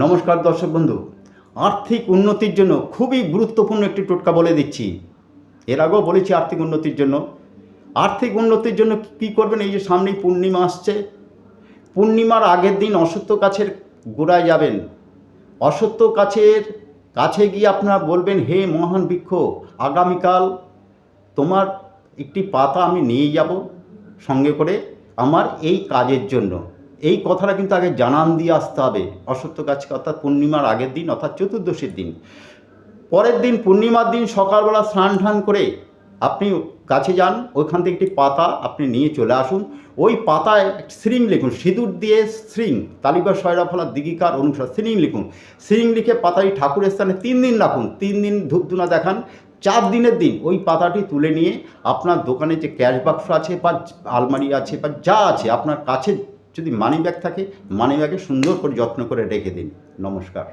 নমস্কার দর্শক বন্ধু, আর্থিক উন্নতির জন্য খুবই গুরুত্বপূর্ণ একটি টোটকা বলে দিচ্ছি। এর আগেও বলেছি আর্থিক উন্নতির জন্য কী করবেন। এই যে সামনেই পূর্ণিমা আসছে, পূর্ণিমার আগের দিন অশ্বত্থ গাছের গোড়ায় যাবেন। অশ্বত্থ গাছের কাছে গিয়ে আপনারা বলবেন, হে মহান বৃক্ষ, আগামীকাল তোমার একটি পাতা আমি নিয়ে যাব সঙ্গে করে আমার এই কাজের জন্য। এই কথাটা কিন্তু আগে জানান দিয়ে আসতে হবে অশ্বত্থ গাছকে, অর্থাৎ পূর্ণিমার আগের দিন, অর্থাৎ চতুর্দশীর দিন। পরের দিন পূর্ণিমার দিন সকালবেলা স্নান টান করে আপনি গাছে যান, ওইখান থেকে একটি পাতা আপনি নিয়ে চলে আসুন। ওই পাতায় শ্রীং লিখুন, সিঁদুর দিয়ে শ্রীং, তালিবা শয়রা ফলা দিগিকার অনুসার শ্রীং লিখুন। শ্রীং লিখে পাতাটি ঠাকুরের স্থানে 3 দিন রাখুন, 3 দিন ধূপধুনা দেখান। 4 দিনের দিন ওই পাতাটি তুলে নিয়ে আপনার দোকানে যে ক্যাশ বাক্স আছে বা আলমারি আছে বা যা আছে আপনার কাছে, যদি মানি ব্যাগ থাকে মানি ব্যাগে সুন্দর করে যত্ন করে রেখে দিন। নমস্কার।